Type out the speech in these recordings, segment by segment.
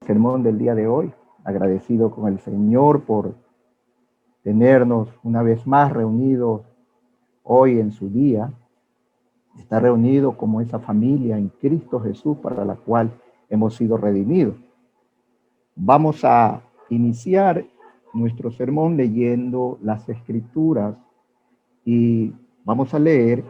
Sermón del día de hoy, agradecido con el Señor por tenernos una vez más reunidos hoy en su día, estar reunidos como esa familia en Cristo Jesús para la cual hemos sido redimidos. Vamos a iniciar nuestro sermón leyendo las Escrituras y vamos a leer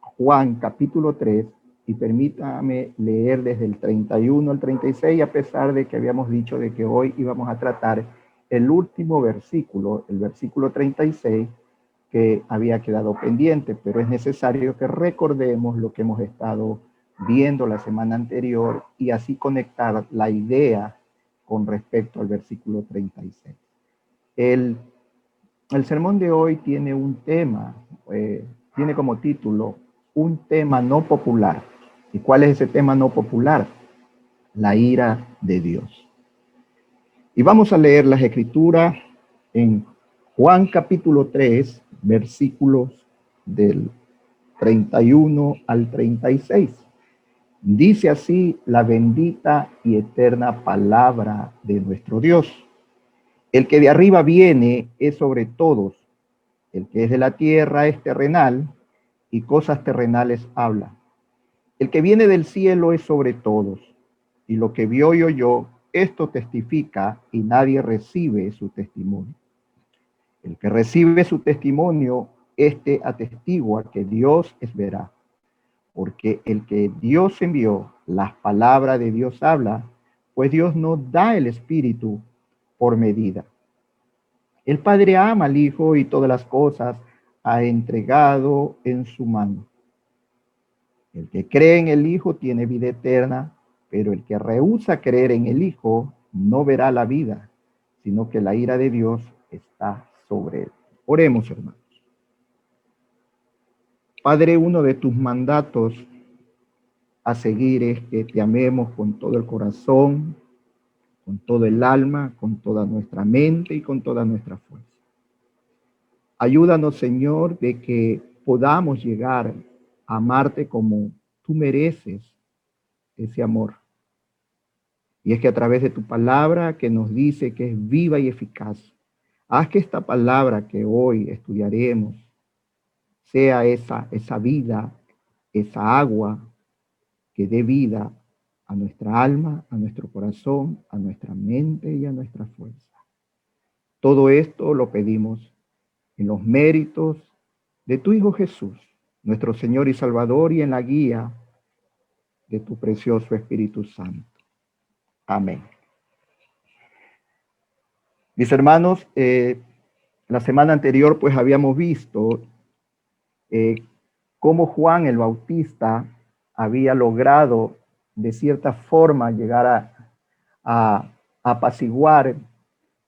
Juan capítulo 3 y permítame leer desde el 31 al 36, a pesar de que habíamos dicho de que hoy íbamos a tratar el último versículo, el versículo 36, que había quedado pendiente, pero es necesario que recordemos lo que hemos estado viendo la semana anterior y así conectar la idea con respecto al versículo 36. El, el sermón de hoy tiene un tema, tiene como título un tema no popular. ¿Y cuál es ese tema no popular? La ira de Dios. Y vamos a leer las escrituras en Juan capítulo 3, versículos del 31 al 36. Dice así la bendita y eterna palabra de nuestro Dios. El que de arriba viene es sobre todos. El que es de la tierra es terrenal y cosas terrenales habla. El que viene del cielo es sobre todos, y lo que vio y oyó, esto testifica, y nadie recibe su testimonio. El que recibe su testimonio, este atestigua que Dios es veraz, porque el que Dios envió, las palabras de Dios habla, pues Dios no da el Espíritu por medida. El Padre ama al Hijo y todas las cosas ha entregado en su mano. El que cree en el Hijo tiene vida eterna, pero el que rehúsa creer en el Hijo no verá la vida, sino que la ira de Dios está sobre él. Oremos, hermanos. Padre, uno de tus mandatos a seguir es que te amemos con todo el corazón, con todo el alma, con toda nuestra mente y con toda nuestra fuerza. Ayúdanos, Señor, de que podamos llegar a amarte como tú mereces ese amor. Y es que a través de tu palabra que nos dice que es viva y eficaz, haz que esta palabra que hoy estudiaremos sea esa vida, esa agua que dé vida a nuestra alma, a nuestro corazón, a nuestra mente y a nuestra fuerza. Todo esto lo pedimos en los méritos de tu Hijo Jesús, nuestro Señor y Salvador, y en la guía de tu precioso Espíritu Santo. Amén. Mis hermanos, la semana anterior pues habíamos visto cómo Juan el Bautista había logrado de cierta forma llegar a apaciguar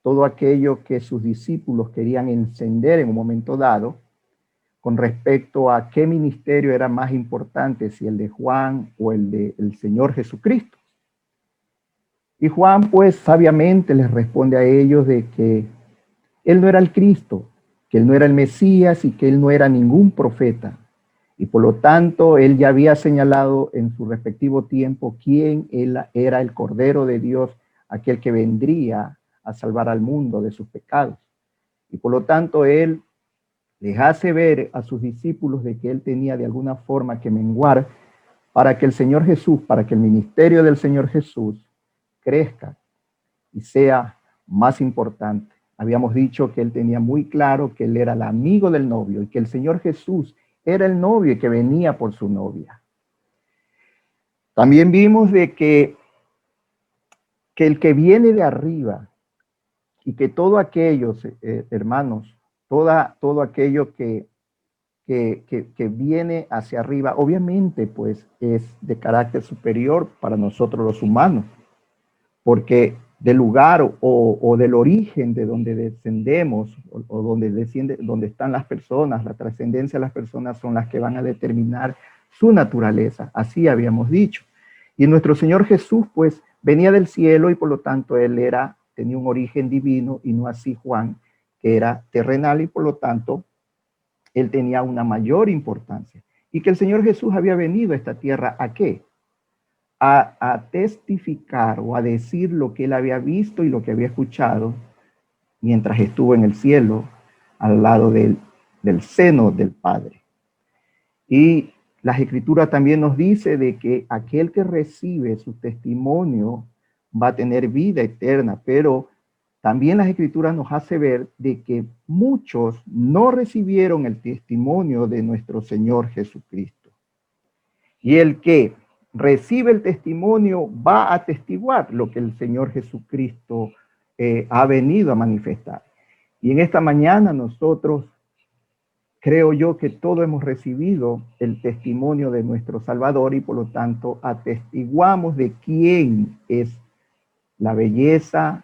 todo aquello que sus discípulos querían encender en un momento dado con respecto a qué ministerio era más importante, si el de Juan o el del Señor Jesucristo. Y Juan pues sabiamente les responde a ellos de que él no era el Cristo, que él no era el Mesías y que él no era ningún profeta. Y por lo tanto, él ya había señalado en su respectivo tiempo quién él era el Cordero de Dios, aquel que vendría a salvar al mundo de sus pecados. Y por lo tanto, él les hace ver a sus discípulos de que él tenía de alguna forma que menguar para que el Señor Jesús, para que el ministerio del Señor Jesús crezca y sea más importante. Habíamos dicho que él tenía muy claro que él era el amigo del novio y que el Señor Jesús era el novio y que venía por su novia. También vimos de que el que viene de arriba y que todo aquello, hermanos, todo aquello que viene hacia arriba, obviamente pues es de carácter superior para nosotros los humanos, porque del lugar o del origen de donde descendemos o donde están las personas, la trascendencia de las personas son las que van a determinar su naturaleza, así habíamos dicho. Y nuestro Señor Jesús pues venía del cielo y por lo tanto él tenía un origen divino y no así Juan, que era terrenal y por lo tanto él tenía una mayor importancia. Y que el Señor Jesús había venido a esta tierra, ¿a qué? a testificar o a decir lo que él había visto y lo que había escuchado mientras estuvo en el cielo al lado del seno del Padre. Y las Escrituras también nos dice de que aquel que recibe su testimonio va a tener vida eterna, pero también las Escrituras nos hace ver de que muchos no recibieron el testimonio de nuestro Señor Jesucristo. Y el que recibe el testimonio va a atestiguar lo que el Señor Jesucristo ha venido a manifestar. Y en esta mañana nosotros, creo yo que todos hemos recibido el testimonio de nuestro Salvador y por lo tanto atestiguamos de quién es la belleza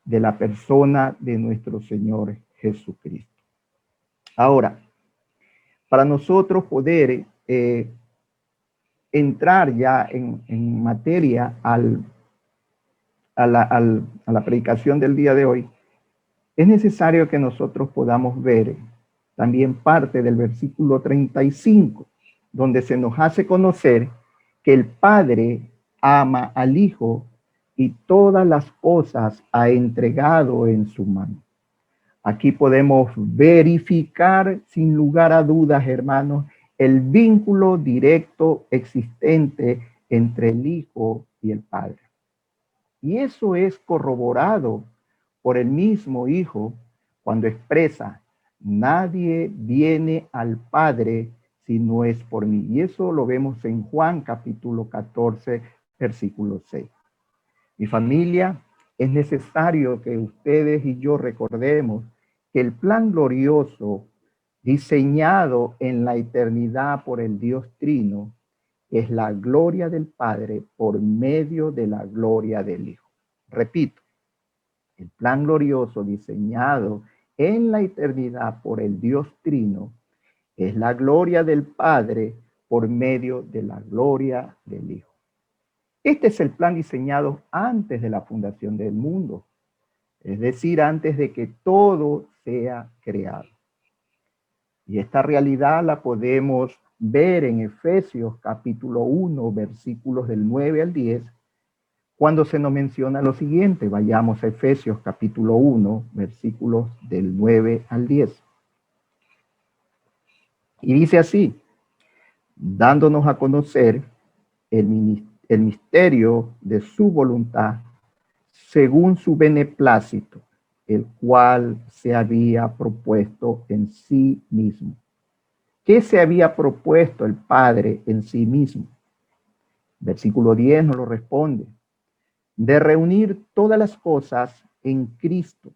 de la persona de nuestro Señor Jesucristo. Ahora, para nosotros poder entrar ya en materia a la predicación del día de hoy, es necesario que nosotros podamos ver también parte del versículo 35, donde se nos hace conocer que el Padre ama al Hijo y todas las cosas ha entregado en su mano. Aquí podemos verificar sin lugar a dudas, hermanos, el vínculo directo existente entre el Hijo y el Padre. Y eso es corroborado por el mismo Hijo cuando expresa: nadie viene al Padre si no es por mí. Y eso lo vemos en Juan capítulo 14, versículo 6. Mi familia, es necesario que ustedes y yo recordemos que el plan glorioso diseñado en la eternidad por el Dios Trino es la gloria del Padre por medio de la gloria del Hijo. Repito, el plan glorioso diseñado en la eternidad por el Dios Trino es la gloria del Padre por medio de la gloria del Hijo. Este es el plan diseñado antes de la fundación del mundo, es decir, antes de que todo sea creado. Y esta realidad la podemos ver en Efesios capítulo 1, versículos del 9 al 10, cuando se nos menciona lo siguiente. Vayamos a Efesios capítulo 1, versículos del 9 al 10. Y dice así: dándonos a conocer el misterio de su voluntad, según su beneplácito, el cual se había propuesto en sí mismo. ¿Qué se había propuesto el Padre en sí mismo? Versículo 10 nos lo responde: de reunir todas las cosas en Cristo,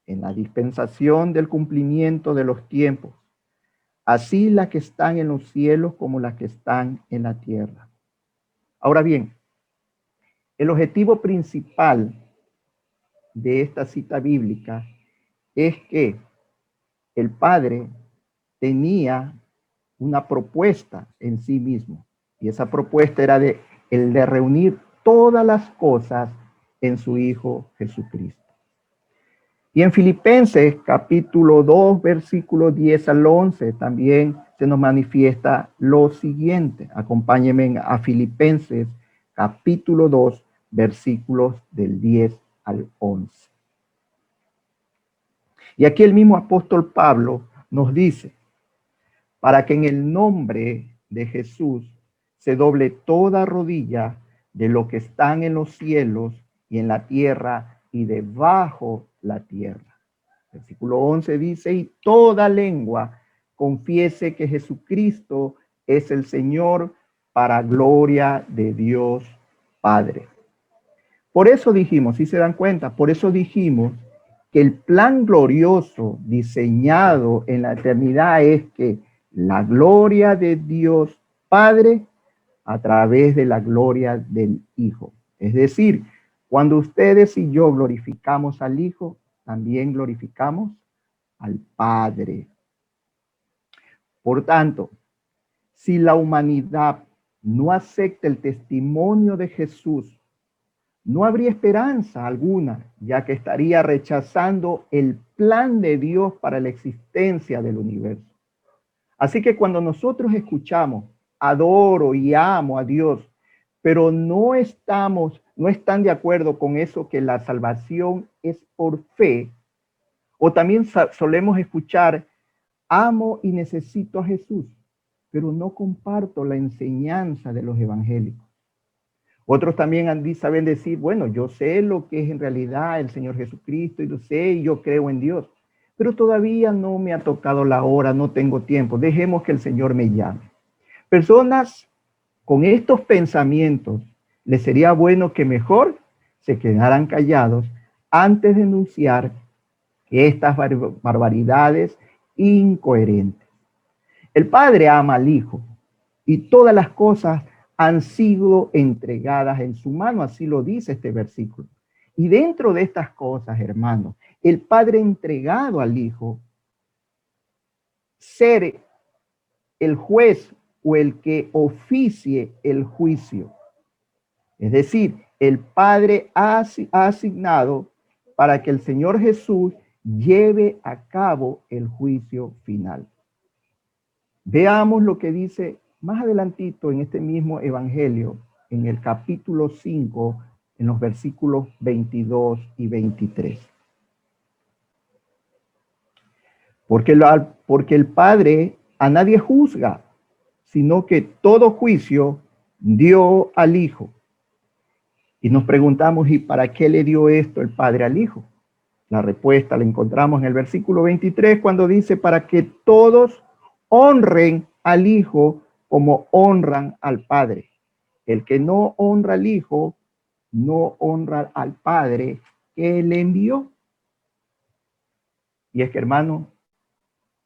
en la dispensación del cumplimiento de los tiempos, así las que están en los cielos como las que están en la tierra. Ahora bien, el objetivo principal de esta cita bíblica es que el Padre tenía una propuesta en sí mismo, y esa propuesta era el de reunir todas las cosas en su Hijo Jesucristo. Y en Filipenses capítulo 2, versículos 10 al 11, también se nos manifiesta lo siguiente. Acompáñenme a Filipenses capítulo 2, versículos del 10 al 11. Y aquí el mismo apóstol Pablo nos dice: para que en el nombre de Jesús se doble toda rodilla de lo que están en los cielos y en la tierra y debajo la tierra. Versículo 11 dice: y toda lengua confiese que Jesucristo es el Señor, para gloria de Dios Padre. Por eso dijimos, si se dan cuenta, por eso dijimos que el plan glorioso diseñado en la eternidad es que la gloria de Dios Padre a través de la gloria del Hijo. Es decir, cuando ustedes y yo glorificamos al Hijo, también glorificamos al Padre. Por tanto, si la humanidad no acepta el testimonio de Jesús, no habría esperanza alguna, ya que estaría rechazando el plan de Dios para la existencia del universo. Así que cuando nosotros escuchamos, adoro y amo a Dios, pero no están de acuerdo con eso que la salvación es por fe. O también solemos escuchar, amo y necesito a Jesús, pero no comparto la enseñanza de los evangélicos. Otros también saben decir, bueno, yo sé lo que es en realidad el Señor Jesucristo, y lo sé, y yo creo en Dios, pero todavía no me ha tocado la hora, no tengo tiempo, dejemos que el Señor me llame. Personas con estos pensamientos, les sería bueno que mejor se quedaran callados antes de denunciar estas barbaridades incoherentes. El Padre ama al Hijo y todas las cosas han sido entregadas en su mano, así lo dice este versículo. Y dentro de estas cosas, hermanos, el Padre ha entregado al Hijo ser el juez o el que oficie el juicio. Es decir, el Padre ha asignado para que el Señor Jesús lleve a cabo el juicio final. Veamos lo que dice más adelantito en este mismo evangelio, en el capítulo 5, en los versículos 22 y 23. Porque el Padre a nadie juzga, sino que todo juicio dio al Hijo. Y nos preguntamos, ¿y para qué le dio esto el Padre al Hijo? La respuesta la encontramos en el versículo 23, cuando dice, para que todos honren al Hijo como honran al Padre. El que no honra al Hijo, no honra al Padre que le envió. Y es que, hermano,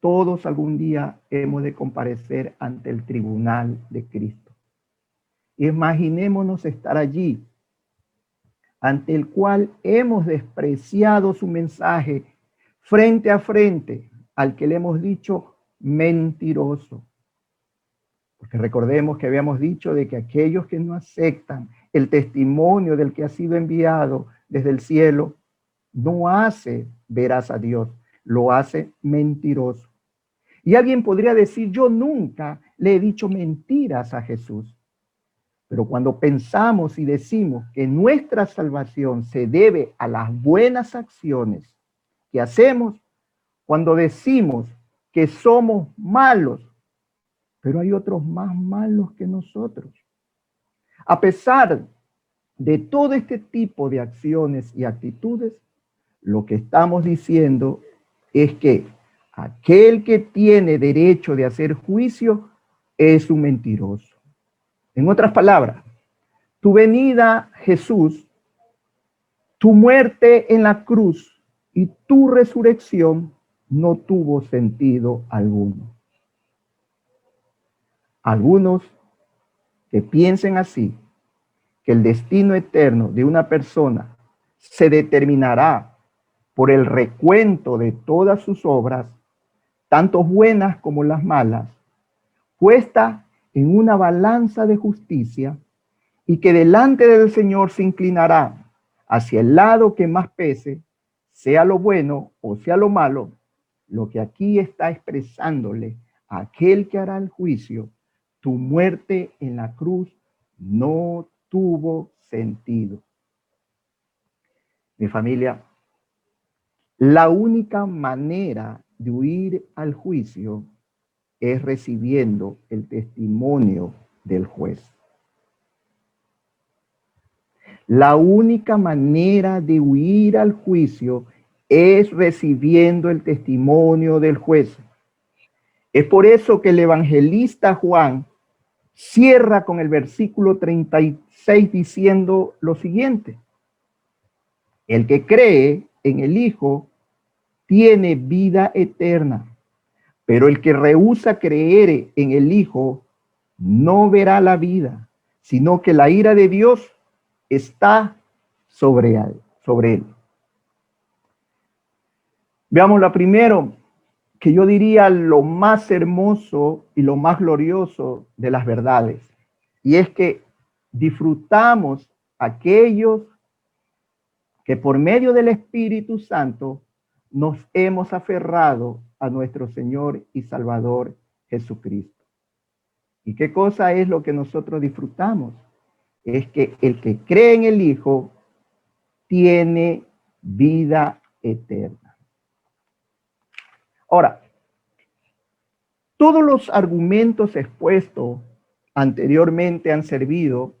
todos algún día hemos de comparecer ante el tribunal de Cristo. Imaginémonos estar allí, ante el cual hemos despreciado su mensaje frente a frente, al que le hemos dicho mentiroso. Porque recordemos que habíamos dicho de que aquellos que no aceptan el testimonio del que ha sido enviado desde el cielo, no hace veraz a Dios, lo hace mentiroso. Y alguien podría decir, yo nunca le he dicho mentiras a Jesús. Pero cuando pensamos y decimos que nuestra salvación se debe a las buenas acciones que hacemos, cuando decimos que somos malos, pero hay otros más malos que nosotros. A pesar de todo este tipo de acciones y actitudes, lo que estamos diciendo es que aquel que tiene derecho de hacer juicio es un mentiroso. En otras palabras, tu venida, Jesús, tu muerte en la cruz y tu resurrección no tuvo sentido alguno. Algunos que piensen así, que el destino eterno de una persona se determinará por el recuento de todas sus obras, tanto buenas como las malas, puesta en una balanza de justicia, y que delante del Señor se inclinará hacia el lado que más pese, sea lo bueno o sea lo malo, lo que aquí está expresándole a aquel que hará el juicio, tu muerte en la cruz no tuvo sentido. Mi familia, la única manera de huir al juicio es recibiendo el testimonio del juez. La única manera de huir al juicio es recibiendo el testimonio del juez. Es por eso que el evangelista Juan cierra con el versículo 36 diciendo lo siguiente: el que cree en el Hijo tiene vida eterna, pero el que rehúsa creer en el Hijo no verá la vida, sino que la ira de Dios está sobre él. Veamos lo primero, que yo diría lo más hermoso y lo más glorioso de las verdades. Y es que disfrutamos aquellos que por medio del Espíritu Santo nos hemos aferrado a nuestro Señor y Salvador Jesucristo. ¿Y qué cosa es lo que nosotros disfrutamos? es que el que cree en el Hijo tiene vida eterna. Ahora, todos los argumentos expuestos anteriormente han servido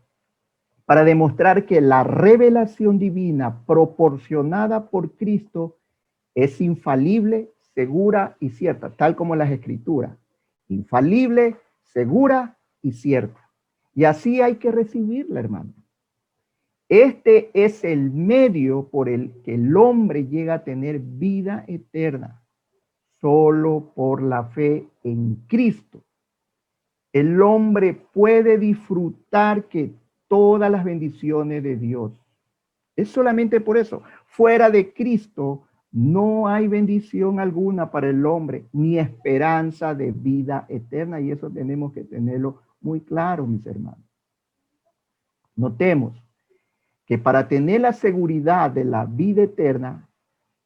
para demostrar que la revelación divina proporcionada por Cristo es infalible, segura y cierta, tal como las Escrituras. Infalible, segura y cierta. Y así hay que recibirla, hermano. Este es el medio por el que el hombre llega a tener vida eterna, solo por la fe en Cristo. El hombre puede disfrutar que todas las bendiciones de Dios. Es solamente por eso. Fuera de Cristo no hay bendición alguna para el hombre, ni esperanza de vida eterna. Y eso tenemos que tenerlo muy claro, mis hermanos. Notemos que para tener la seguridad de la vida eterna,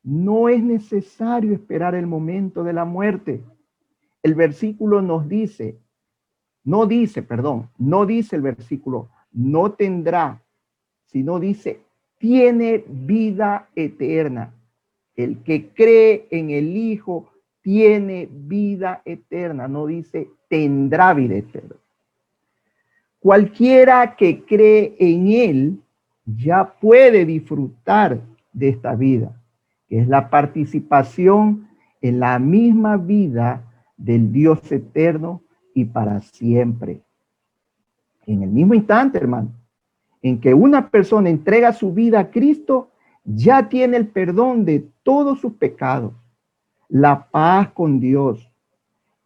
no es necesario esperar el momento de la muerte. El versículo nos dice, no dice el versículo, no tendrá, sino dice, tiene vida eterna. El que cree en el Hijo tiene vida eterna, no dice tendrá vida eterna. Cualquiera que cree en Él ya puede disfrutar de esta vida, que es la participación en la misma vida del Dios eterno y para siempre. En el mismo instante, hermano, en que una persona entrega su vida a Cristo, ya tiene el perdón de todos sus pecados, la paz con Dios,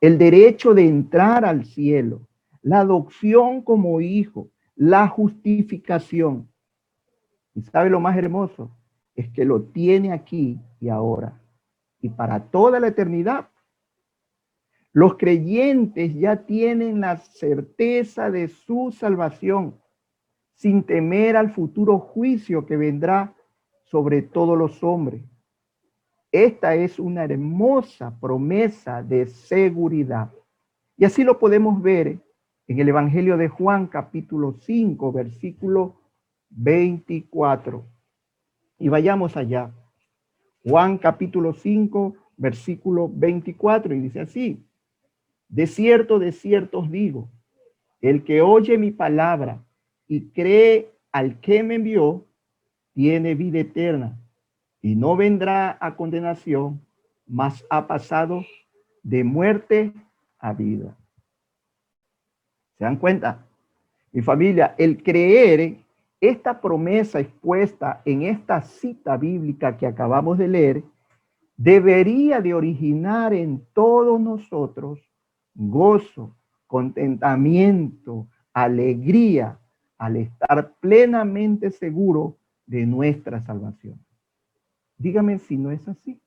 el derecho de entrar al cielo, la adopción como hijo, la justificación. ¿Y sabe lo más hermoso? Es que lo tiene aquí y ahora y para toda la eternidad. Los creyentes ya tienen la certeza de su salvación, sin temer al futuro juicio que vendrá sobre todos los hombres. Esta es una hermosa promesa de seguridad. Y así lo podemos ver en el Evangelio de Juan, capítulo 5, versículo 24. Y vayamos allá. Juan, capítulo 5, versículo 24. Y dice así: de cierto os digo, el que oye mi palabra y cree al que me envió, tiene vida eterna y no vendrá a condenación, mas ha pasado de muerte a vida. ¿Se dan cuenta? Mi familia, el creer esta promesa expuesta en esta cita bíblica que acabamos de leer, debería de originar en todos nosotros gozo, contentamiento, alegría, al estar plenamente seguro de nuestra salvación. Dígame si no es así.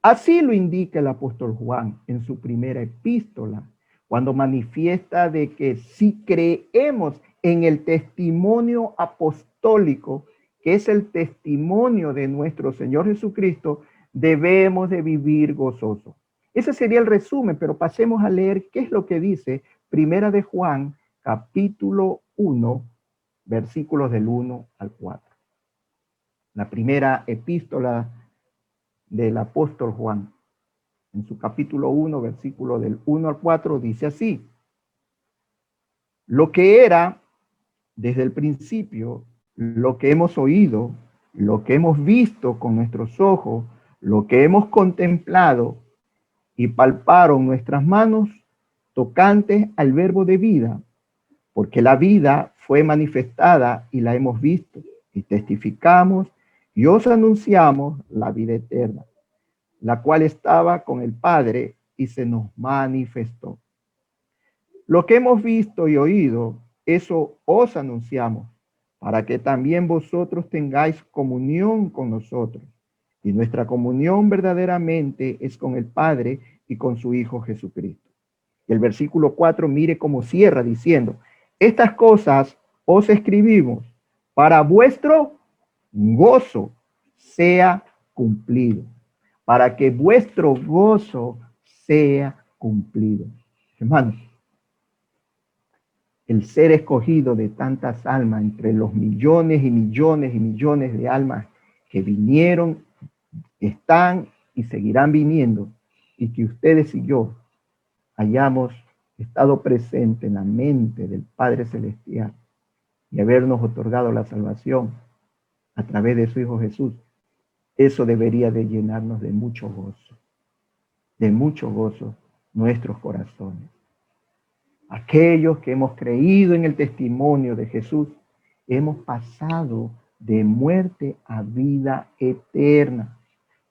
Así lo indica el apóstol Juan en su primera epístola, cuando manifiesta de que si creemos en el testimonio apostólico, que es el testimonio de nuestro Señor Jesucristo, debemos de vivir gozosos. Ese sería el resumen, pero pasemos a leer qué es lo que dice Primera de Juan, capítulo 1, versículos del 1 al 4. La primera epístola del apóstol Juan, en su capítulo 1, versículo del 1 al 4, dice así: lo que era desde el principio, lo que hemos oído, lo que hemos visto con nuestros ojos, lo que hemos contemplado y palparon nuestras manos tocantes al verbo de vida, porque la vida fue manifestada y la hemos visto y testificamos y os anunciamos la vida eterna, la cual estaba con el Padre y se nos manifestó. Lo que hemos visto y oído, eso os anunciamos, para que también vosotros tengáis comunión con nosotros. Y nuestra comunión verdaderamente es con el Padre y con su Hijo Jesucristo. Y el versículo 4, mire cómo cierra diciendo: estas cosas os escribimos para vuestro gozo sea cumplido. Para que vuestro gozo sea cumplido. Hermanos, el ser escogido de tantas almas entre los millones y millones y millones de almas que vinieron, están y seguirán viniendo, y que ustedes y yo hayamos estado presentes en la mente del Padre Celestial y habernos otorgado la salvación a través de su Hijo Jesús, eso debería de llenarnos de mucho gozo nuestros corazones. Aquellos que hemos creído en el testimonio de Jesús, hemos pasado de muerte a vida eterna.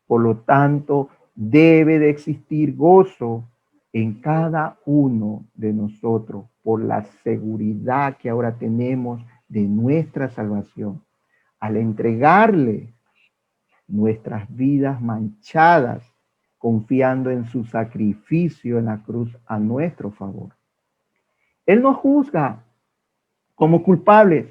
Por lo tanto, debe de existir gozo en cada uno de nosotros por la seguridad que ahora tenemos de nuestra salvación. Al entregarle nuestras vidas manchadas, confiando en su sacrificio en la cruz a nuestro favor. Él nos juzga como culpables,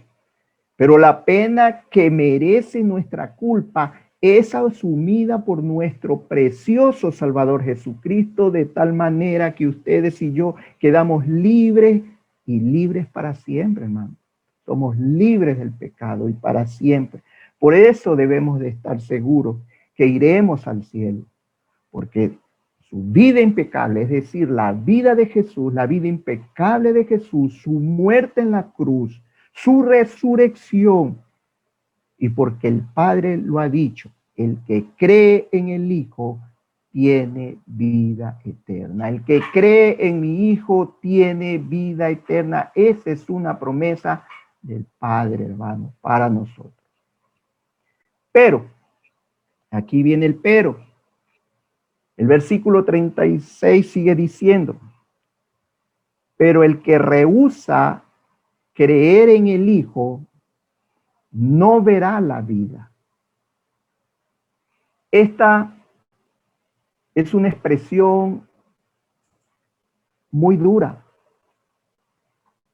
pero la pena que merece nuestra culpa es asumida por nuestro precioso Salvador Jesucristo, de tal manera que ustedes y yo quedamos libres y libres para siempre, hermano. Somos libres del pecado y para siempre. Por eso debemos de estar seguros que iremos al cielo, porque su vida impecable, es decir, la vida de Jesús, la vida impecable de Jesús, su muerte en la cruz, su resurrección, y porque el Padre lo ha dicho, el que cree en el Hijo tiene vida eterna. El que cree en mi Hijo tiene vida eterna. Esa es una promesa del Padre, hermano, para nosotros. Pero, aquí viene el pero. El versículo 36 sigue diciendo, pero el que rehúsa creer en el Hijo no verá la vida. Esta es una expresión muy dura.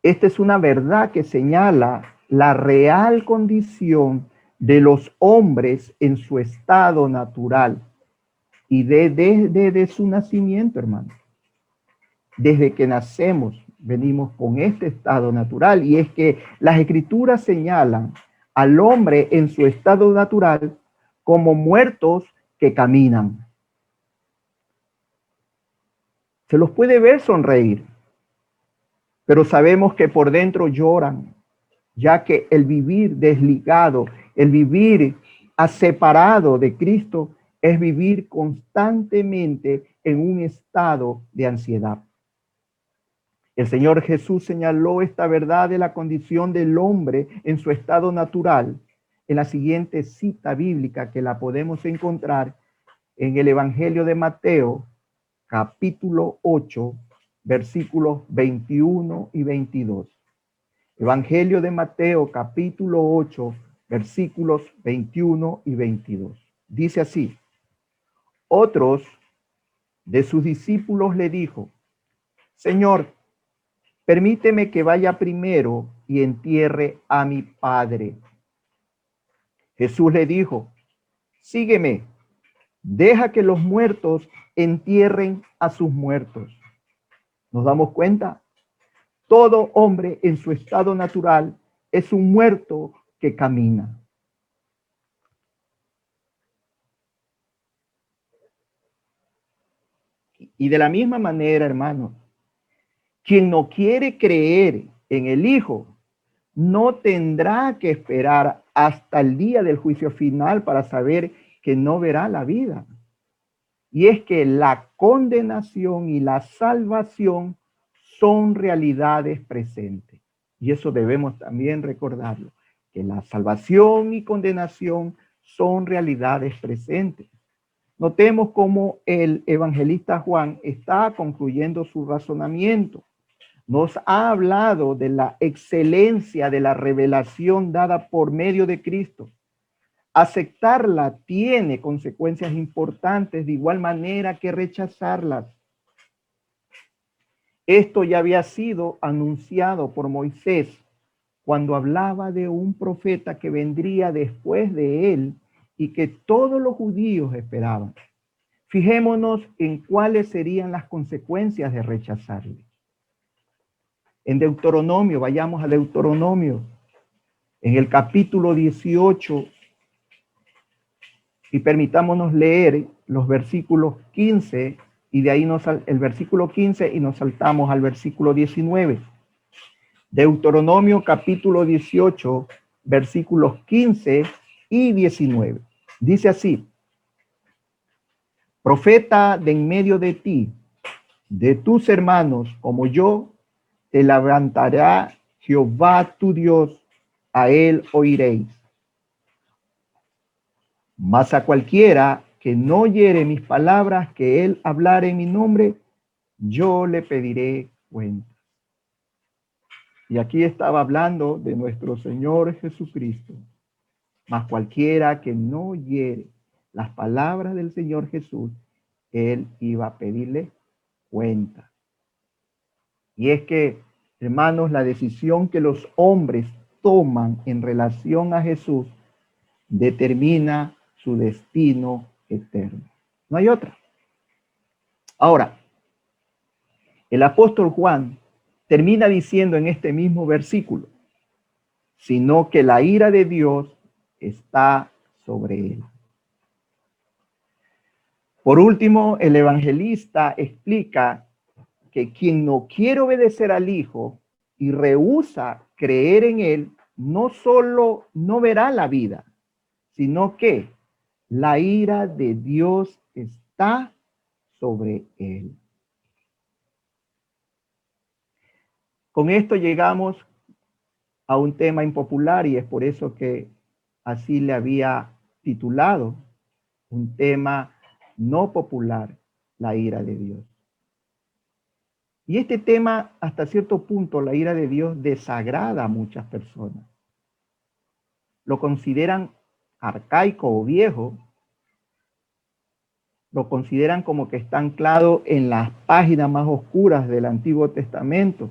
Esta es una verdad que señala la real condición de los hombres en su estado natural y desde su nacimiento, hermano. Desde que nacemos venimos con este estado natural, y es que las escrituras señalan al hombre en su estado natural como muertos que caminan. Se los puede ver sonreír, pero sabemos que por dentro lloran, ya que el vivir desligado, el vivir separado de Cristo, es vivir constantemente en un estado de ansiedad. El Señor Jesús señaló esta verdad de la condición del hombre en su estado natural en la siguiente cita bíblica, que la podemos encontrar en el Evangelio de Mateo, capítulo 8, versículos 21 y 22. Evangelio de Mateo, capítulo 8, versículos 21 y 22. Dice así: otros de sus discípulos le dijo, Señor, permíteme que vaya primero y entierre a mi padre. Jesús le dijo, sígueme, deja que los muertos entierren a sus muertos. ¿Nos damos cuenta? Todo hombre en su estado natural es un muerto que camina. Y de la misma manera, hermanos, quien no quiere creer en el Hijo no tendrá que esperar hasta el día del juicio final para saber que no verá la vida. Y es que la condenación y la salvación son realidades presentes. Y eso debemos también recordarlo, que la salvación y condenación son realidades presentes. Notemos cómo el evangelista Juan está concluyendo su razonamiento. Nos ha hablado de la excelencia de la revelación dada por medio de Cristo. Aceptarla tiene consecuencias importantes de igual manera que rechazarlas. Esto ya había sido anunciado por Moisés cuando hablaba de un profeta que vendría después de él y que todos los judíos esperaban. Fijémonos en cuáles serían las consecuencias de rechazarle. En Deuteronomio, vayamos a Deuteronomio, en el capítulo 18, y permitámonos leer los versículos 15, y de ahí el versículo 15 y nos saltamos al versículo 19. Deuteronomio capítulo 18, versículos 15 y 19. Dice así: profeta de en medio de ti, de tus hermanos como yo, te levantará Jehová tu Dios, a él oiréis. Mas a cualquiera que no oyere mis palabras, que él hablare en mi nombre, yo le pediré cuenta. Y aquí estaba hablando de nuestro Señor Jesucristo. Mas cualquiera que no oyere las palabras del Señor Jesús, él iba a pedirle cuenta. Y es que, hermanos, la decisión que los hombres toman en relación a Jesús determina su destino eterno. No hay otra. Ahora, el apóstol Juan termina diciendo en este mismo versículo, sino que la ira de Dios está sobre él. Por último, el evangelista explica que quien no quiere obedecer al Hijo y rehúsa creer en él, no solo no verá la vida, sino que la ira de Dios está sobre él. Con esto llegamos a un tema impopular, y es por eso que así le había titulado, un tema no popular, la ira de Dios. Y este tema, hasta cierto punto, la ira de Dios desagrada a muchas personas. Lo consideran arcaico o viejo, lo consideran como que está anclado en las páginas más oscuras del Antiguo Testamento,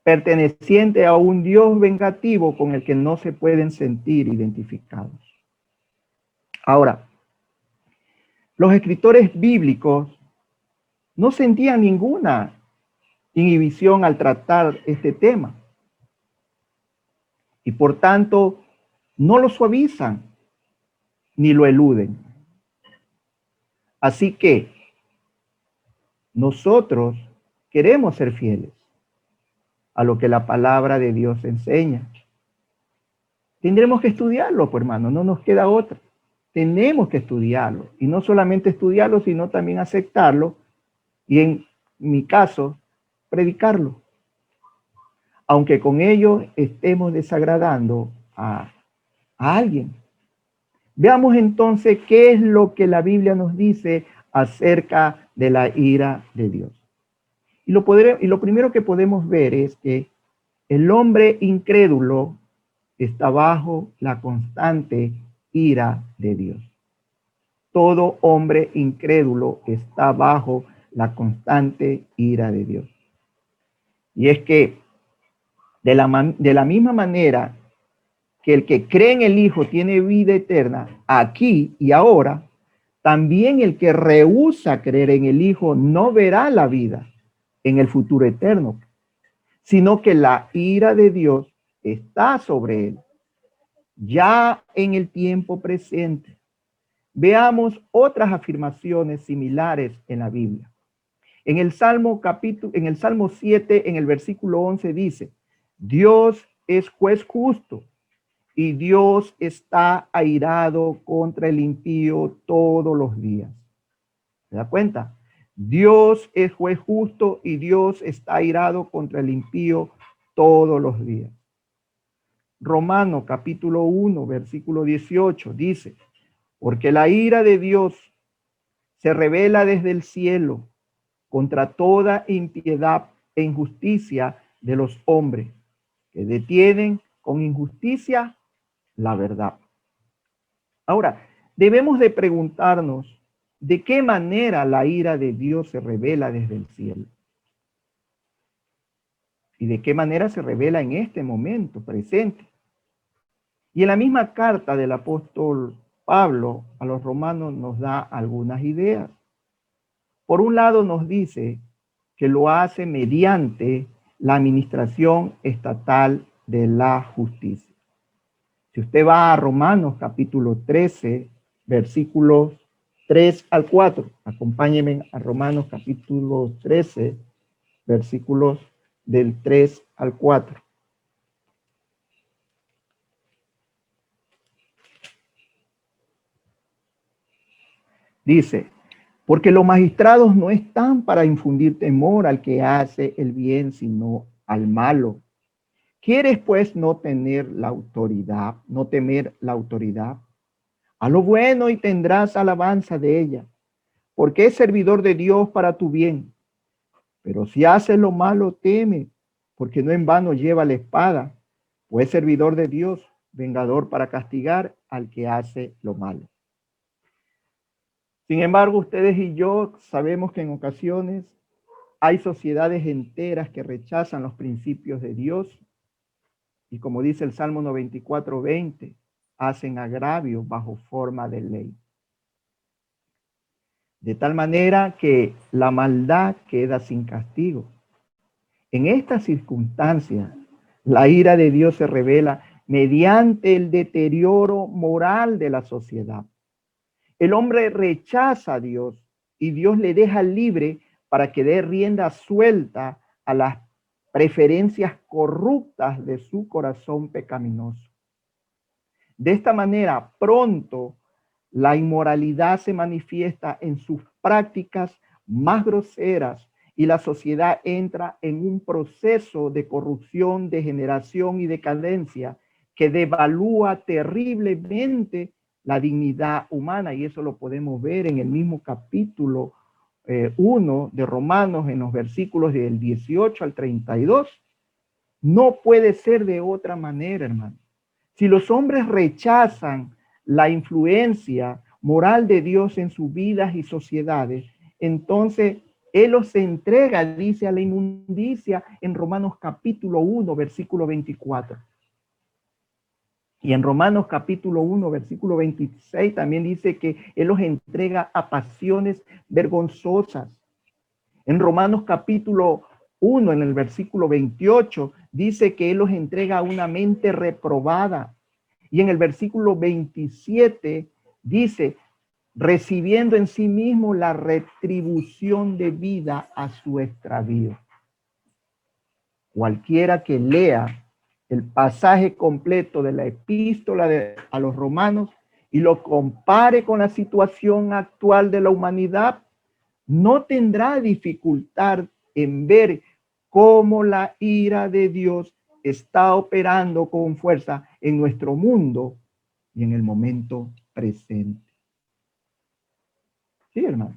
perteneciente a un Dios vengativo con el que no se pueden sentir identificados. Ahora, los escritores bíblicos no sentían ninguna inhibición al tratar este tema, y por tanto no lo suavizan ni lo eluden. Así que nosotros queremos ser fieles a lo que la palabra de Dios enseña. Tendremos que estudiarlo, pues, hermano, no nos queda otra. Tenemos que estudiarlo, y no solamente estudiarlo, sino también aceptarlo, y en mi caso, predicarlo. Aunque con ello estemos desagradando a alguien. Veamos entonces qué es lo que la Biblia nos dice acerca de la ira de Dios. Y lo primero que podemos ver es que el hombre incrédulo está bajo la constante ira de Dios. Todo hombre incrédulo está bajo la constante ira de Dios. Y es que de la misma manera que el que cree en el Hijo tiene vida eterna aquí y ahora, también el que rehúsa creer en el Hijo no verá la vida en el futuro eterno, sino que la ira de Dios está sobre él, ya en el tiempo presente. Veamos otras afirmaciones similares en la Biblia. En el Salmo 7, en el versículo 11 dice: Dios es juez justo y Dios está airado contra el impío todos los días. ¿Se da cuenta? Dios es juez justo y Dios está airado contra el impío todos los días. Romanos capítulo 1, versículo 18 dice: porque la ira de Dios se revela desde el cielo contra toda impiedad e injusticia de los hombres que detienen con injusticia la verdad. Ahora, debemos de preguntarnos de qué manera la ira de Dios se revela desde el cielo. Y de qué manera se revela en este momento presente. Y en la misma carta del apóstol Pablo a los romanos nos da algunas ideas. Por un lado nos dice que lo hace mediante la administración estatal de la justicia. Si usted va a Romanos capítulo 13, versículos 3 al 4, acompáñenme a Romanos capítulo 13, versículos del 3 al 4. Dice, porque los magistrados no están para infundir temor al que hace el bien, sino al malo. ¿Quieres pues no tener la autoridad, no temer la autoridad? A lo bueno y tendrás alabanza de ella, porque es servidor de Dios para tu bien. Pero si haces lo malo, teme, porque no en vano lleva la espada, pues es servidor de Dios, vengador para castigar al que hace lo malo. Sin embargo, ustedes y yo sabemos que en ocasiones hay sociedades enteras que rechazan los principios de Dios y, como dice el Salmo 94:20, hacen agravio bajo forma de ley. De tal manera que la maldad queda sin castigo. En estas circunstancias, la ira de Dios se revela mediante el deterioro moral de la sociedad. El hombre rechaza a Dios y Dios le deja libre para que dé rienda suelta a las preferencias corruptas de su corazón pecaminoso. De esta manera, pronto la inmoralidad se manifiesta en sus prácticas más groseras y la sociedad entra en un proceso de corrupción, degeneración y decadencia que devalúa terriblemente la dignidad humana. Y eso lo podemos ver en el mismo capítulo 1 de Romanos, en los versículos del 18 al 32. No puede ser de otra manera, hermano. Si los hombres rechazan la influencia moral de Dios en sus vidas y sociedades, entonces Él los entrega, dice, a la inmundicia en Romanos capítulo 1, versículo 24. Y en Romanos capítulo 1, versículo 26 también dice que Él los entrega a pasiones vergonzosas. En Romanos capítulo 1, en el versículo 28, dice que Él los entrega a una mente reprobada. Y en el versículo 27 dice, recibiendo en sí mismo la retribución de vida a su extravío. Cualquiera que lea el pasaje completo de la epístola a los romanos y lo compare con la situación actual de la humanidad, no tendrá dificultad en ver cómo la ira de Dios está operando con fuerza en nuestro mundo y en el momento presente. Sí, hermano.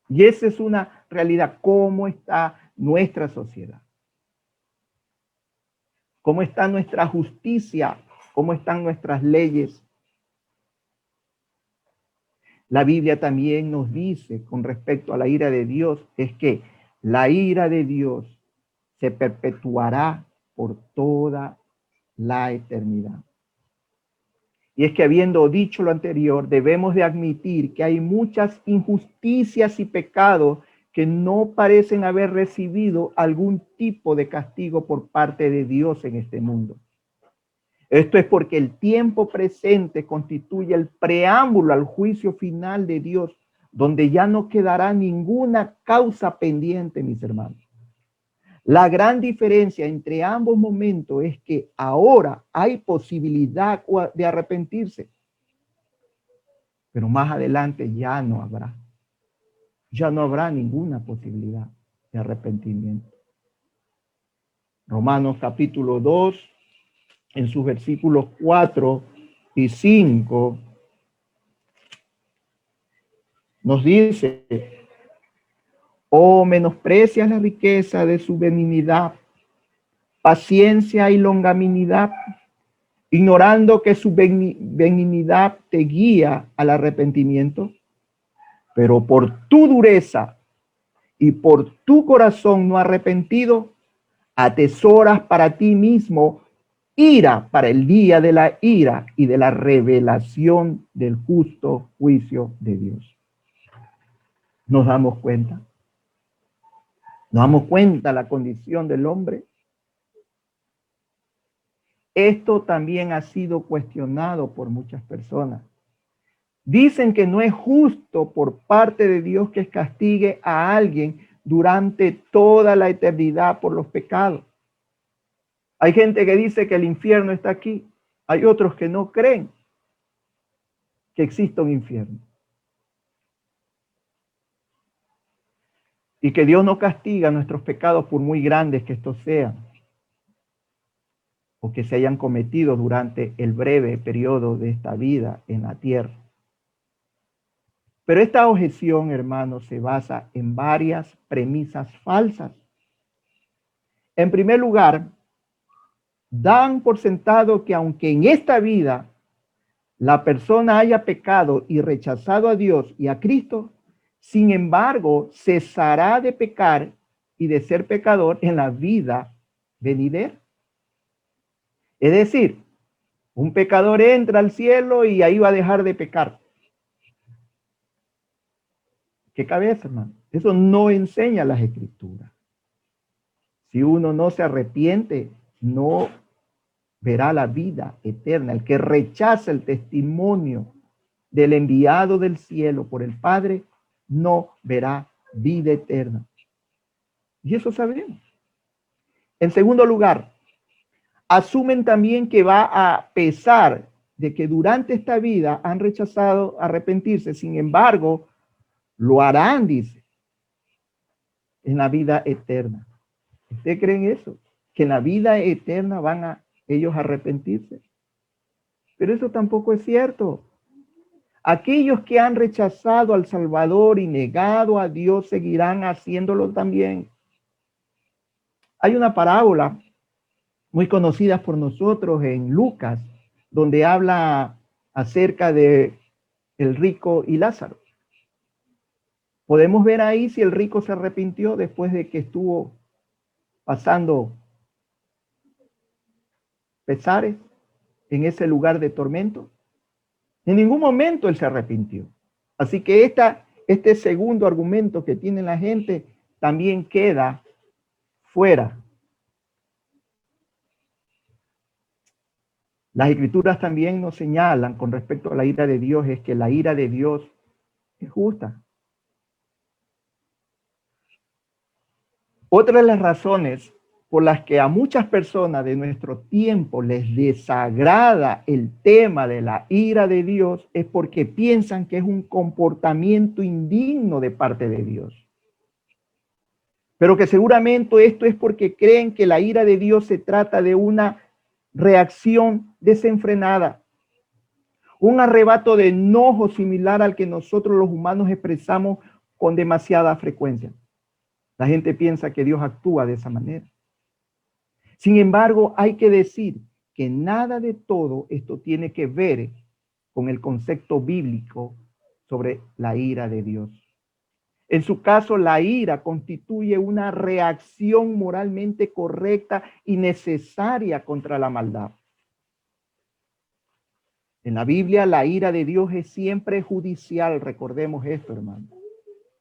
Y esa es una realidad, cómo está nuestra sociedad. ¿Cómo está nuestra justicia? ¿Cómo están nuestras leyes? La Biblia también nos dice con respecto a la ira de Dios, es que la ira de Dios se perpetuará por toda la eternidad. Y es que habiendo dicho lo anterior, debemos de admitir que hay muchas injusticias y pecados que no parecen haber recibido algún tipo de castigo por parte de Dios en este mundo. Esto es porque el tiempo presente constituye el preámbulo al juicio final de Dios, donde ya no quedará ninguna causa pendiente, mis hermanos. La gran diferencia entre ambos momentos es que ahora hay posibilidad de arrepentirse, pero más adelante ya no habrá. Ya no habrá ninguna posibilidad de arrepentimiento. Romanos capítulo 2, en sus versículos 4 y 5, nos dice, o menosprecias la riqueza de su benignidad, paciencia y longanimidad, ignorando que su benignidad te guía al arrepentimiento, pero por tu dureza y por tu corazón no arrepentido, atesoras para ti mismo ira para el día de la ira y de la revelación del justo juicio de Dios. ¿Nos damos cuenta? ¿Nos damos cuenta la condición del hombre? Esto también ha sido cuestionado por muchas personas. Dicen que no es justo por parte de Dios que castigue a alguien durante toda la eternidad por los pecados. Hay gente que dice que el infierno está aquí. Hay otros que no creen que exista un infierno. Y que Dios no castiga nuestros pecados por muy grandes que estos sean, o que se hayan cometido durante el breve periodo de esta vida en la tierra. Pero esta objeción, hermanos, se basa en varias premisas falsas. En primer lugar, dan por sentado que aunque en esta vida la persona haya pecado y rechazado a Dios y a Cristo, sin embargo, cesará de pecar y de ser pecador en la vida venidera. Es decir, un pecador entra al cielo y ahí va a dejar de pecar. ¿Qué cabeza, hermano? Eso no enseña las Escrituras. Si uno no se arrepiente, no verá la vida eterna. El que rechaza el testimonio del enviado del cielo por el Padre, no verá vida eterna. Y eso sabemos. En segundo lugar, asumen también que va a pesar de que durante esta vida han rechazado arrepentirse. Sin embargo, lo harán, dice, en la vida eterna. ¿Usted cree en eso? Que en la vida eterna van a ellos arrepentirse. Pero eso tampoco es cierto. Aquellos que han rechazado al Salvador y negado a Dios seguirán haciéndolo también. Hay una parábola muy conocida por nosotros en Lucas, donde habla acerca de el rico y Lázaro. Podemos ver ahí si el rico se arrepintió después de que estuvo pasando pesares en ese lugar de tormento. En ningún momento él se arrepintió. Así que este segundo argumento que tiene la gente también queda fuera. Las Escrituras también nos señalan con respecto a la ira de Dios, es que la ira de Dios es justa. Otra de las razones por las que a muchas personas de nuestro tiempo les desagrada el tema de la ira de Dios es porque piensan que es un comportamiento indigno de parte de Dios. Pero que seguramente esto es porque creen que la ira de Dios se trata de una reacción desenfrenada, un arrebato de enojo similar al que nosotros los humanos expresamos con demasiada frecuencia. La gente piensa que Dios actúa de esa manera. Sin embargo, hay que decir que nada de todo esto tiene que ver con el concepto bíblico sobre la ira de Dios. En su caso, la ira constituye una reacción moralmente correcta y necesaria contra la maldad. En la Biblia, la ira de Dios es siempre judicial. Recordemos esto, hermano.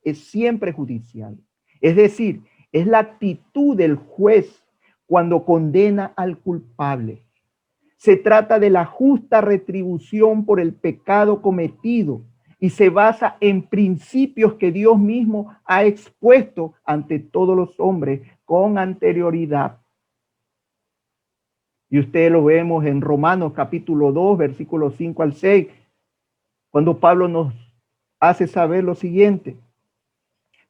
Es siempre judicial. Es decir, es la actitud del juez cuando condena al culpable. Se trata de la justa retribución por el pecado cometido y se basa en principios que Dios mismo ha expuesto ante todos los hombres con anterioridad. Y usted lo vemos en Romanos capítulo 2, versículos 5 al 6, cuando Pablo nos hace saber lo siguiente: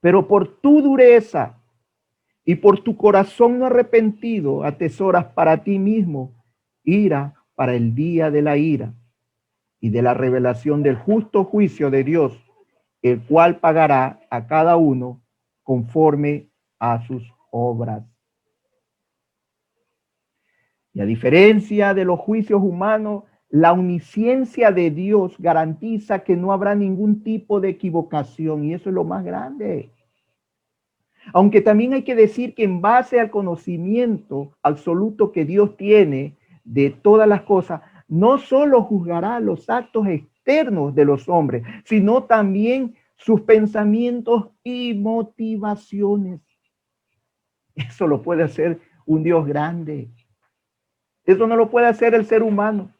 pero por tu dureza y por tu corazón no arrepentido, atesoras para ti mismo ira para el día de la ira y de la revelación del justo juicio de Dios, el cual pagará a cada uno conforme a sus obras. Y a diferencia de los juicios humanos, la omnisciencia de Dios garantiza que no habrá ningún tipo de equivocación, y eso es lo más grande. Aunque también hay que decir que en base al conocimiento absoluto que Dios tiene de todas las cosas, no solo juzgará los actos externos de los hombres, sino también sus pensamientos y motivaciones. Eso lo puede hacer un Dios grande. Eso no lo puede hacer el ser humano.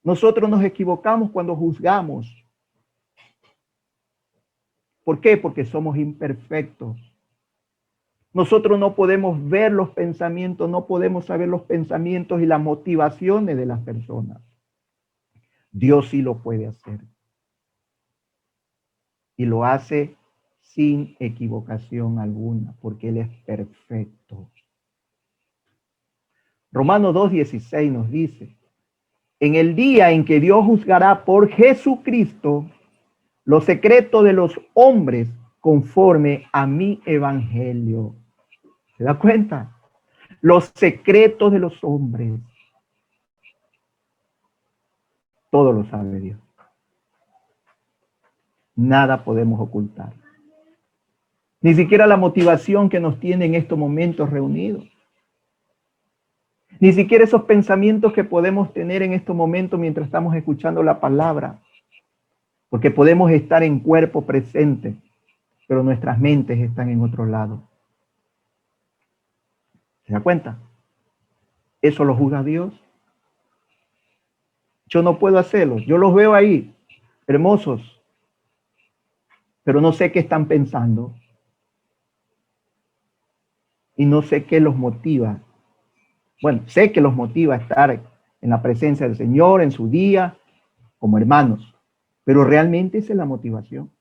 Nosotros nos equivocamos cuando juzgamos. ¿Por qué? Porque somos imperfectos. Nosotros no podemos ver los pensamientos, no podemos saber los pensamientos y las motivaciones de las personas. Dios sí lo puede hacer. Y lo hace sin equivocación alguna, porque Él es perfecto. Romanos 2:16 nos dice, en el día en que Dios juzgará por Jesucristo los secretos de los hombres conforme a mi evangelio. ¿Se da cuenta? Los secretos de los hombres. Todo lo sabe Dios. Nada podemos ocultar. Ni siquiera la motivación que nos tiene en estos momentos reunidos. Ni siquiera esos pensamientos que podemos tener en estos momentos mientras estamos escuchando la palabra. Porque podemos estar en cuerpo presente, pero nuestras mentes están en otro lado. ¿Se da cuenta? Eso lo juzga Dios. Yo no puedo hacerlo. Yo los veo ahí, hermosos, pero no sé qué están pensando. Y no sé qué los motiva. Bueno, sé que los motiva a estar en la presencia del Señor, en su día, como hermanos. Pero realmente esa es la motivación.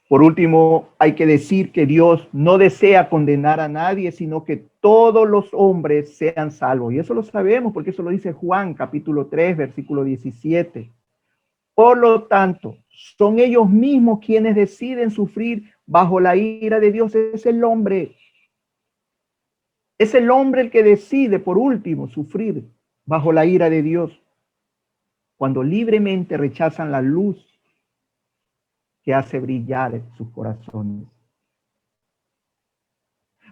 Por último, hay que decir que Dios no desea condenar a nadie, sino que todos los hombres sean salvos. Y eso lo sabemos porque eso lo dice Juan, capítulo 3, versículo 17. Por lo tanto, son ellos mismos quienes deciden sufrir bajo la ira de Dios. Es el hombre. Es el hombre el que decide, por último, sufrir bajo la ira de Dios. Cuando libremente rechazan la luz que hace brillar sus corazones.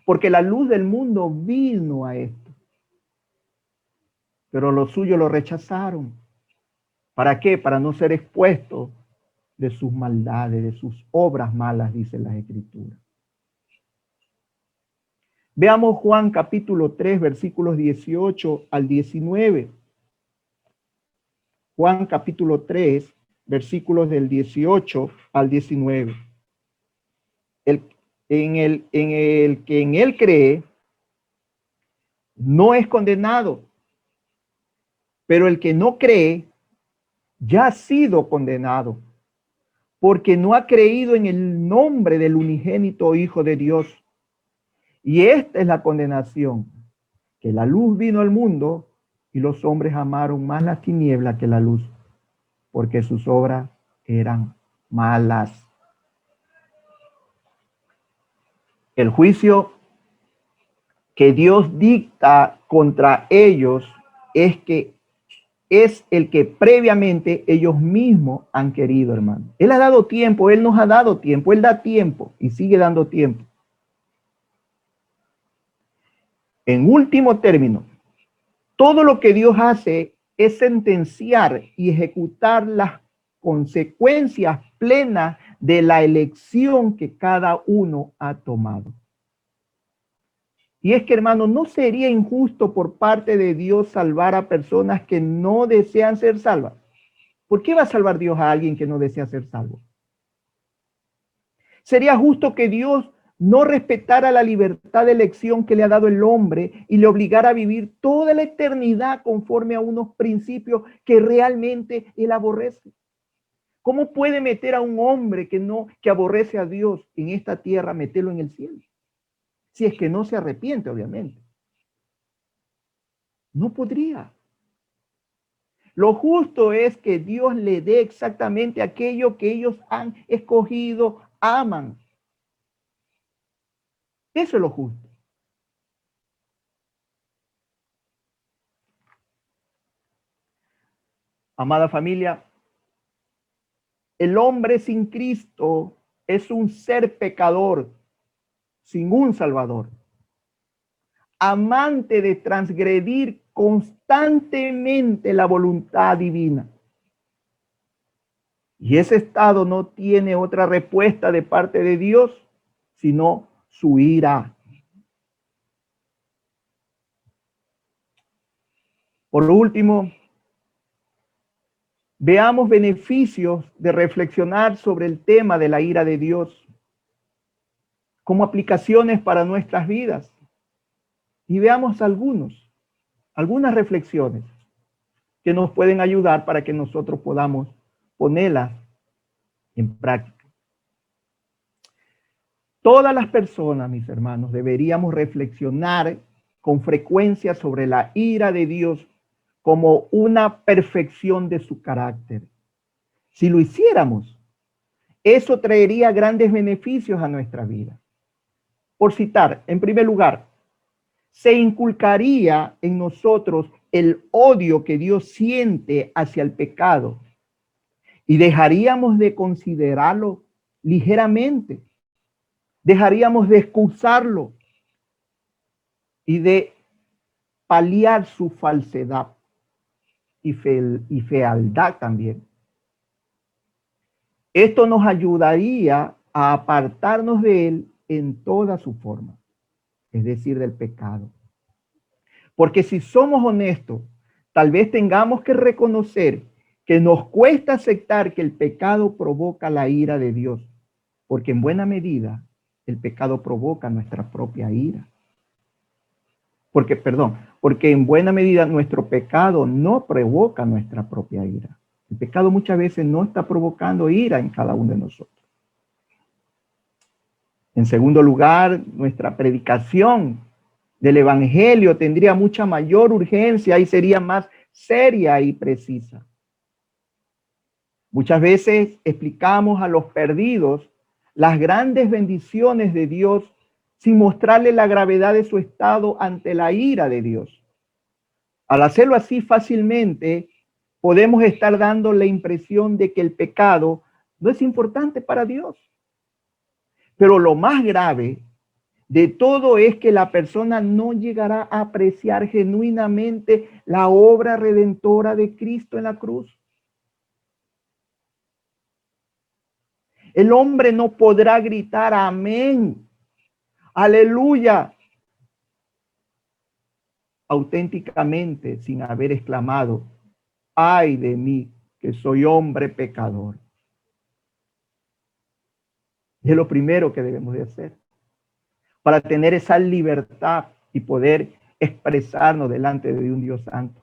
Porque la luz del mundo vino a esto. Pero los suyos lo rechazaron. ¿Para qué? Para no ser expuestos de sus maldades, de sus obras malas, dicen las Escrituras. Veamos Juan capítulo 3, versículos 18 al 19. Juan capítulo 3, versículos del 18 al 19. En el que en él cree, no es condenado, pero el que no cree, ya ha sido condenado, porque no ha creído en el nombre del unigénito Hijo de Dios. Y esta es la condenación, que la luz vino al mundo y los hombres amaron más la tiniebla que la luz, porque sus obras eran malas. El juicio que Dios dicta contra ellos es el que previamente ellos mismos han querido, hermano. Él ha dado tiempo, Él nos ha dado tiempo, Él da tiempo y sigue dando tiempo. En último término, todo lo que Dios hace es sentenciar y ejecutar las consecuencias plenas de la elección que cada uno ha tomado. Y es que, hermano, no sería injusto por parte de Dios salvar a personas que no desean ser salvas. ¿Por qué va a salvar Dios a alguien que no desea ser salvo? Sería justo que Dios no respetara la libertad de elección que le ha dado el hombre y le obligara a vivir toda la eternidad conforme a unos principios que realmente él aborrece. ¿Cómo puede meter a un hombre que aborrece a Dios en esta tierra, meterlo en el cielo? Si es que no se arrepiente, obviamente. No podría. Lo justo es que Dios le dé exactamente aquello que ellos han escogido, aman. Eso es lo justo. Amada familia, el hombre sin Cristo es un ser pecador, sin un Salvador, amante de transgredir constantemente la voluntad divina. Y ese estado no tiene otra respuesta de parte de Dios, sino su ira. Por último, veamos beneficios de reflexionar sobre el tema de la ira de Dios como aplicaciones para nuestras vidas. Y veamos algunas reflexiones que nos pueden ayudar para que nosotros podamos ponerlas en práctica. Todas las personas, mis hermanos, deberíamos reflexionar con frecuencia sobre la ira de Dios como una perfección de su carácter. Si lo hiciéramos, eso traería grandes beneficios a nuestra vida. Por citar, en primer lugar, se inculcaría en nosotros el odio que Dios siente hacia el pecado y dejaríamos de considerarlo ligeramente, dejaríamos de excusarlo y de paliar su falsedad y fealdad también. Esto nos ayudaría a apartarnos de él en toda su forma, es decir, del pecado. Porque si somos honestos, tal vez tengamos que reconocer que nos cuesta aceptar que el pecado provoca la ira de Dios, porque en buena medida el pecado provoca nuestra propia ira. Porque en buena medida nuestro pecado no provoca nuestra propia ira. El pecado muchas veces no está provocando ira en cada uno de nosotros. En segundo lugar, nuestra predicación del evangelio tendría mucha mayor urgencia y sería más seria y precisa. Muchas veces explicamos a los perdidos las grandes bendiciones de Dios sin mostrarle la gravedad de su estado ante la ira de Dios. Al hacerlo así fácilmente, podemos estar dando la impresión de que el pecado no es importante para Dios. Pero lo más grave de todo es que la persona no llegará a apreciar genuinamente la obra redentora de Cristo en la cruz. El hombre no podrá gritar amén, aleluya, auténticamente sin haber exclamado, ay de mí, que soy hombre pecador. Y es lo primero que debemos de hacer para tener esa libertad y poder expresarnos delante de un Dios santo.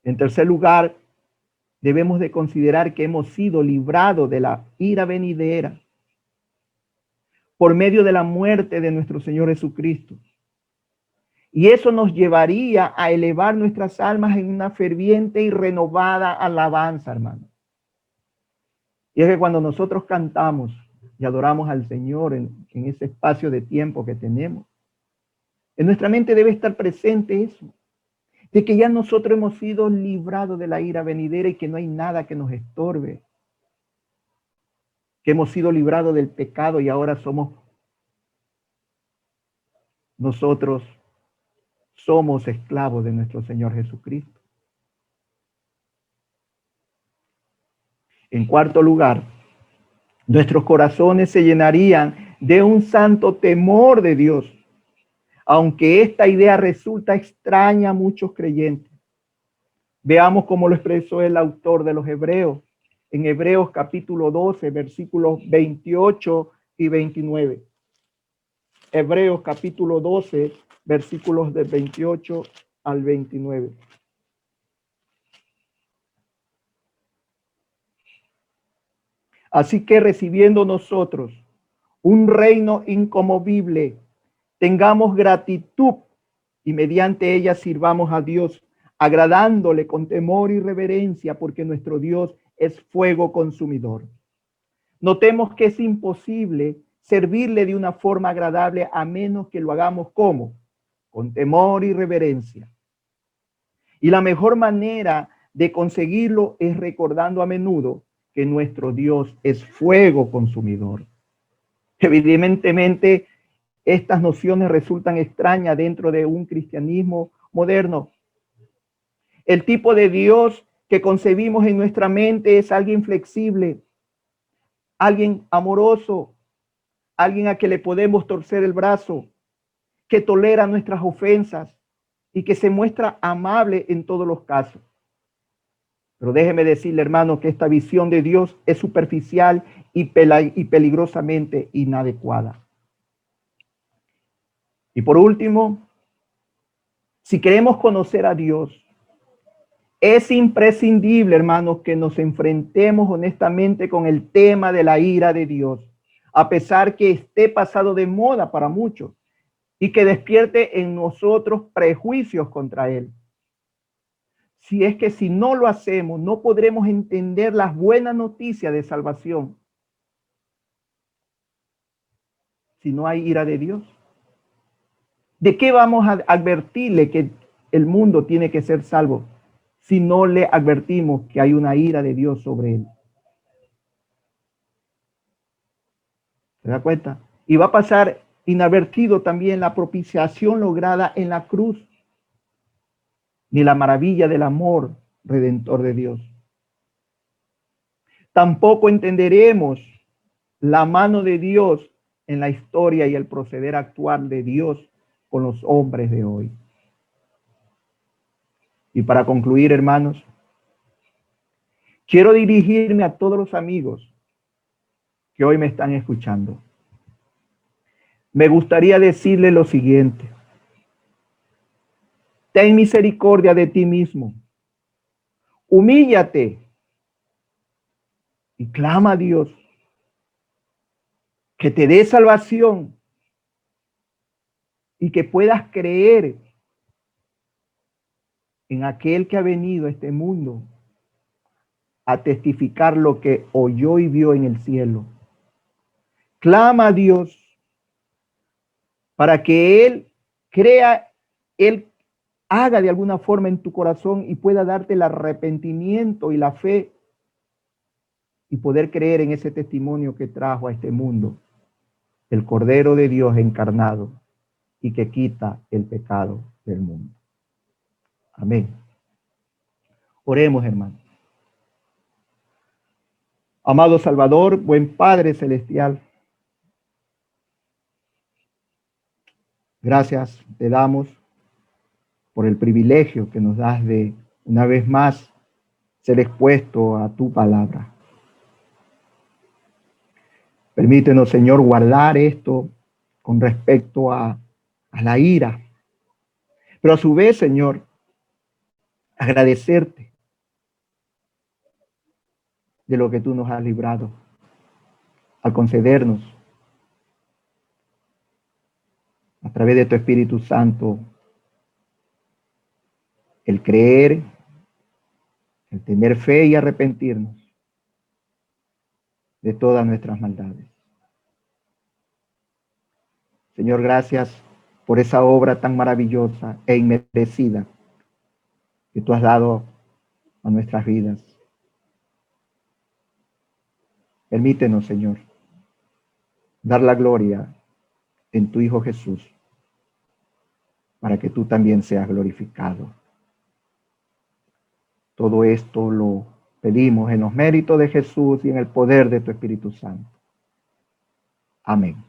En tercer lugar, debemos de considerar que hemos sido librados de la ira venidera por medio de la muerte de nuestro Señor Jesucristo. Y eso nos llevaría a elevar nuestras almas en una ferviente y renovada alabanza, hermano. Y es que cuando nosotros cantamos y adoramos al Señor en ese espacio de tiempo que tenemos, en nuestra mente debe estar presente eso, de que ya nosotros hemos sido librados de la ira venidera y que no hay nada que nos estorbe, que hemos sido librados del pecado y nosotros somos esclavos de nuestro Señor Jesucristo. En cuarto lugar, nuestros corazones se llenarían de un santo temor de Dios, aunque esta idea resulta extraña a muchos creyentes. Veamos cómo lo expresó el autor de los Hebreos, en Hebreos capítulo 12, versículos 28 y 29. Hebreos capítulo 12, versículos de 28 al 29. Así que recibiendo nosotros un reino inconmovible, tengamos gratitud y mediante ella sirvamos a Dios, agradándole con temor y reverencia, porque nuestro Dios es fuego consumidor. Notemos que es imposible servirle de una forma agradable a menos que lo hagamos ¿cómo? Con temor y reverencia. Y la mejor manera de conseguirlo es recordando a menudo que nuestro Dios es fuego consumidor. Evidentemente, estas nociones resultan extrañas dentro de un cristianismo moderno. El tipo de Dios que concebimos en nuestra mente es alguien flexible, alguien amoroso, alguien a que le podemos torcer el brazo, que tolera nuestras ofensas, y que se muestra amable en todos los casos. Pero déjeme decirle, hermano, que esta visión de Dios es superficial y peligrosamente inadecuada. Y por último, si queremos conocer a Dios, es imprescindible, hermanos, que nos enfrentemos honestamente con el tema de la ira de Dios, a pesar que esté pasado de moda para muchos y que despierte en nosotros prejuicios contra Él. Si es que si no lo hacemos, no podremos entender las buenas noticias de salvación. Si no hay ira de Dios, ¿de qué vamos a advertirle que el mundo tiene que ser salvo si no le advertimos que hay una ira de Dios sobre él? ¿Se da cuenta? Y va a pasar inadvertido también la propiciación lograda en la cruz, ni la maravilla del amor redentor de Dios. Tampoco entenderemos la mano de Dios en la historia y el proceder actual de Dios con los hombres de hoy. Y para concluir, hermanos, quiero dirigirme a todos los amigos que hoy me están escuchando. Me gustaría decirle lo siguiente: ten misericordia de ti mismo, humíllate y clama a Dios que te dé salvación y que puedas creer en aquel que ha venido a este mundo a testificar lo que oyó y vio en el cielo. Clama a Dios para que Él crea, Él haga de alguna forma en tu corazón y pueda darte el arrepentimiento y la fe y poder creer en ese testimonio que trajo a este mundo el Cordero de Dios encarnado y que quita el pecado del mundo. Amén. Oremos, hermanos. Amado Salvador, buen Padre Celestial, gracias te damos por el privilegio que nos das de una vez más ser expuesto a tu palabra. Permítenos, Señor, guardar esto con respecto a la ira, pero a su vez, Señor, agradecerte de lo que tú nos has librado al concedernos a través de tu Espíritu Santo el creer, el tener fe y arrepentirnos de todas nuestras maldades. Señor, gracias por esa obra tan maravillosa e inmerecida que tú has dado a nuestras vidas. Permítenos, Señor, dar la gloria en tu Hijo Jesús, para que tú también seas glorificado. Todo esto lo pedimos en los méritos de Jesús y en el poder de tu Espíritu Santo. Amén.